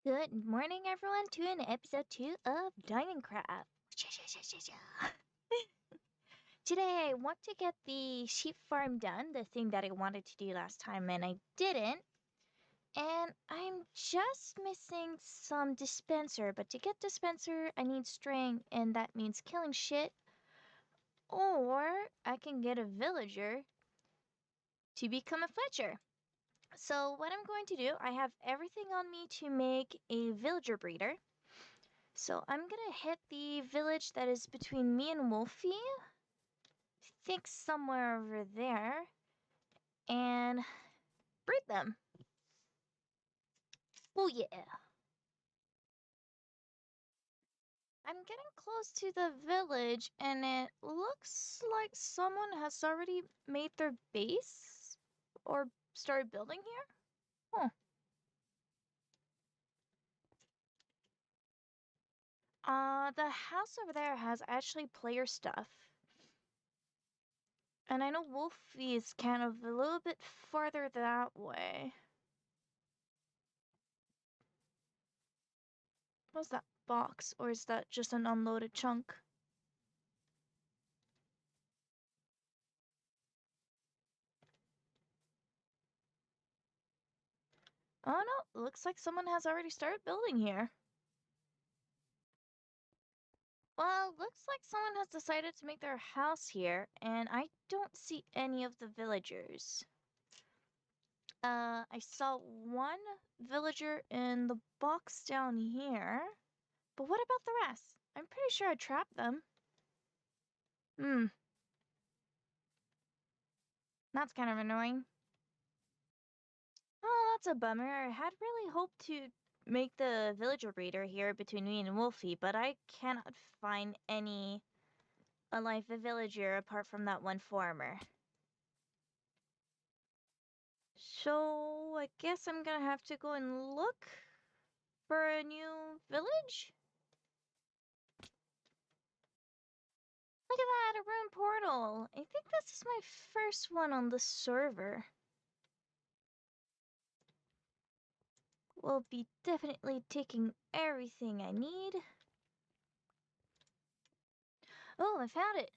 Good morning, everyone, to an episode 2 of DiamondCraft. Today, I want to get the sheep farm done, the thing that I wanted to do last time, and I didn't. And I'm just missing some dispenser, but to get dispenser, I need string, and that means killing shit. Or I can get a villager to become a fletcher. So what I'm going to do, I have everything on me to make a villager breeder. So I'm gonna hit the village that is between me and Wolfie. I think somewhere over there. And breed them. Oh yeah. I'm getting close to the village and it looks like someone has already made their base or started building here. Huh. The house over there has actually player stuff. And I know Wolfie is kind of a little bit farther that way. What's that box? Or is that just an unloaded chunk? Oh no, looks like someone has already started building here. Well, looks like someone has decided to make their house here, and I don't see any of the villagers. I saw one villager in the box down here, but what about the rest? I'm pretty sure I trapped them. That's kind of annoying. Oh, that's a bummer. I had really hoped to make the villager breeder here between me and Wolfie, but I cannot find any alive villager apart from that one farmer. So I guess I'm gonna have to go and look for a new village? Look at that, a rune portal. I think this is my first one on the server. We'll be definitely taking everything I need. Oh, I found it.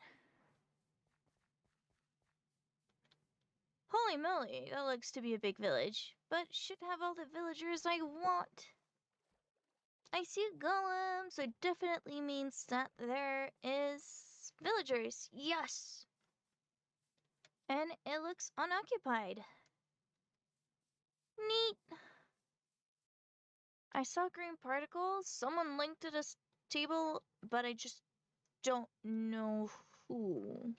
Holy moly, that looks to be a big village, but should have all the villagers I want. I see golems, so it definitely means that there is villagers, yes! And it looks unoccupied. Neat! I saw green particles, someone linked to this table, but I just don't know who.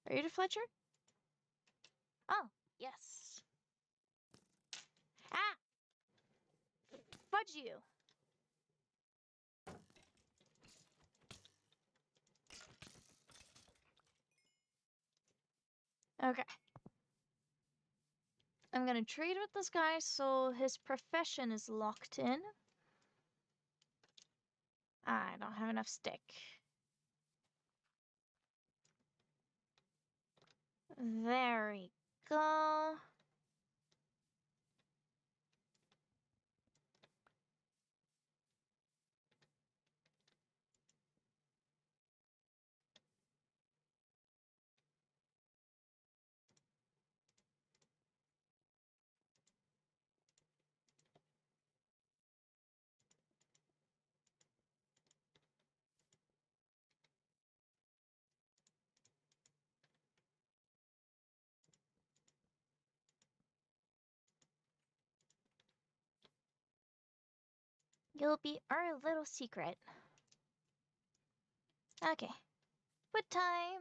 Are you the Fletcher? Oh, yes. Ah! Fudge you! Okay. I'm gonna trade with this guy so his profession is locked in. I don't have enough stick. There we go. You'll be our little secret. Okay. What time?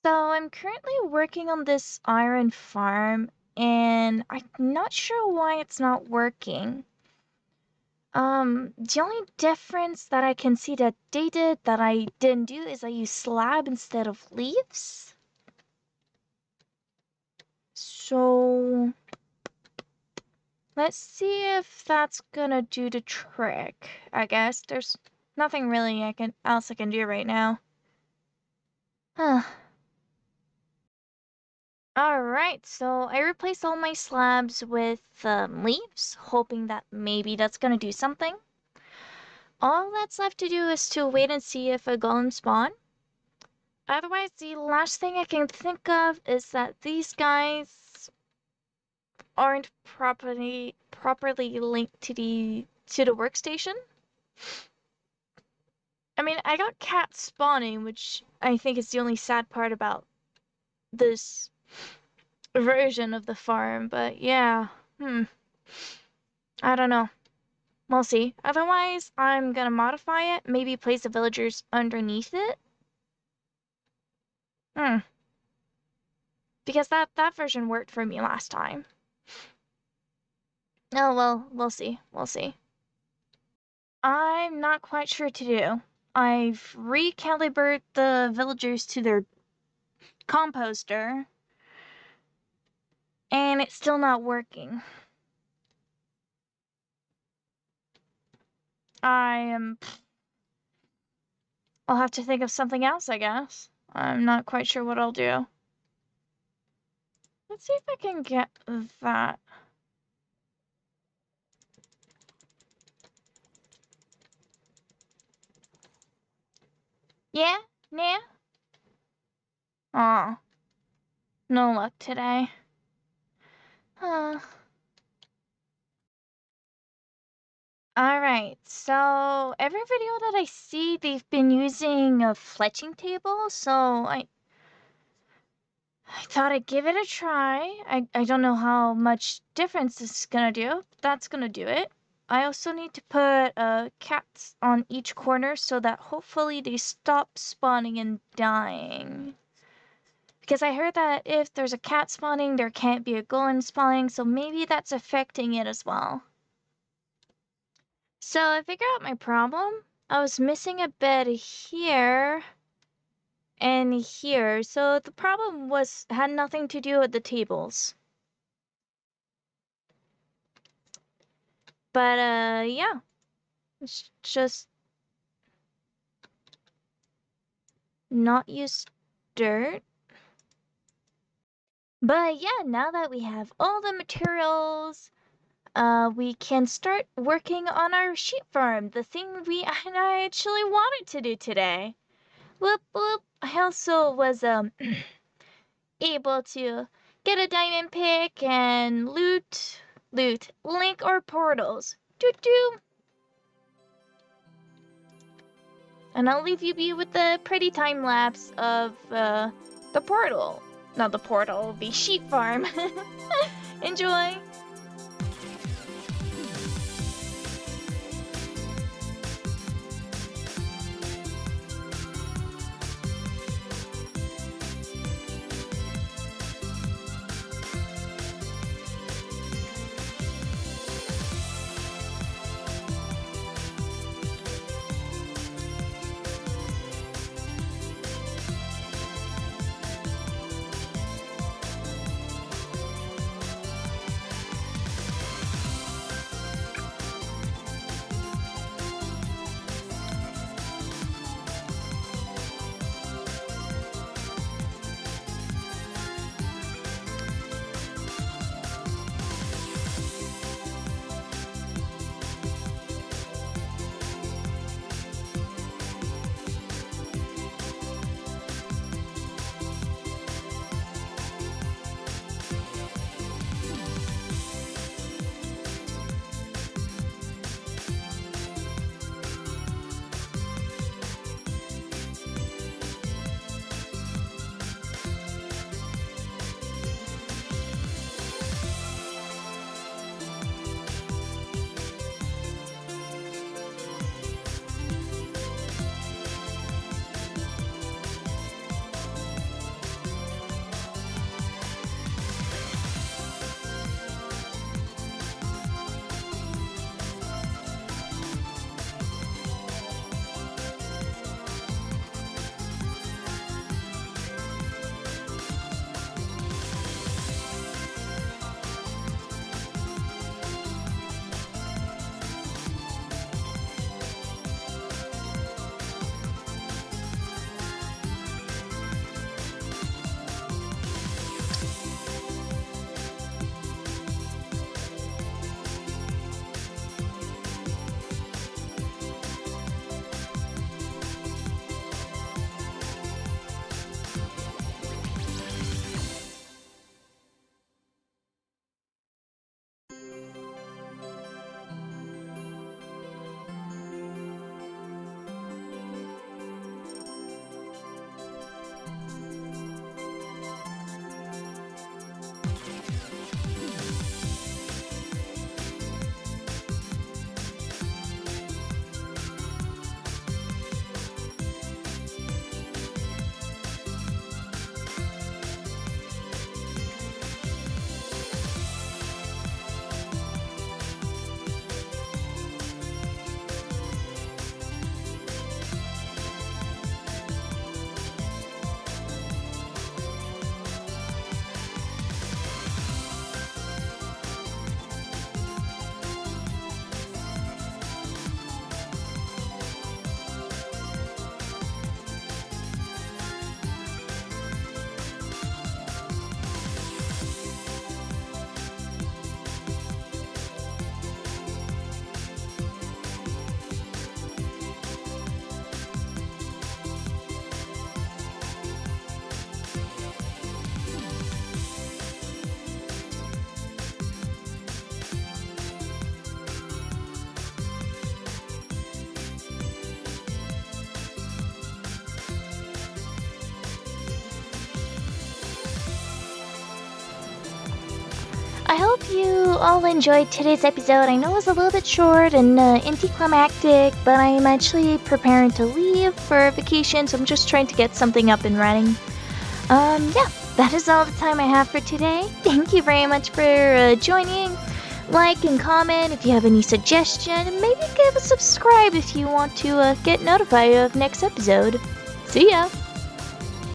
So I'm currently working on this iron farm, and I'm not sure why it's not working. The only difference that I can see that they did that I didn't do is I used slab instead of leaves. So let's see if that's gonna do the trick. I guess there's nothing really else I can do right now. Huh. Alright, so I replaced all my slabs with leaves, hoping that maybe that's gonna do something. All that's left to do is to wait and see if a golem spawn. Otherwise, the last thing I can think of is that these guys aren't properly linked to the workstation. I mean, I got cats spawning, which I think is the only sad part about this version of the farm, but yeah, I don't know. We'll see. Otherwise, I'm gonna modify it, maybe place the villagers underneath it. Because that version worked for me last time. Oh, well, we'll see. We'll see. I'm not quite sure to do. I've recalibrated the villagers to their composter, and it's still not working. I'll have to think of something else, I guess. I'm not quite sure what I'll do. Let's see if I can get that. Yeah? Yeah? Aw. No luck today. Alright, so every video that I see, they've been using a fletching table, so I thought I'd give it a try. I don't know how much difference this is gonna do. That's gonna do it. I also need to put cats on each corner so that hopefully they stop spawning and dying. Because I heard that if there's a cat spawning, there can't be a golem spawning, so maybe that's affecting it as well. So I figured out my problem. I was missing a bed here and here, so the problem had nothing to do with the tables. But yeah, it's just not use dirt. But yeah, now that we have all the materials, we can start working on our sheep farm, the thing I actually wanted to do today. Whoop whoop. I also was able to get a diamond pick and loot link or portals. Doo doo. And I'll leave you be with the pretty time lapse of the portal. Not the portal, the sheep farm. Enjoy. you all enjoyed today's episode. I know it was a little bit short and anticlimactic, but I'm actually preparing to leave for vacation, so I'm just trying to get something up and running. Yeah, that is all the time I have for today. Thank you very much for joining. Like and comment if you have any suggestion, and maybe give a subscribe if you want to get notified of next episode. See ya!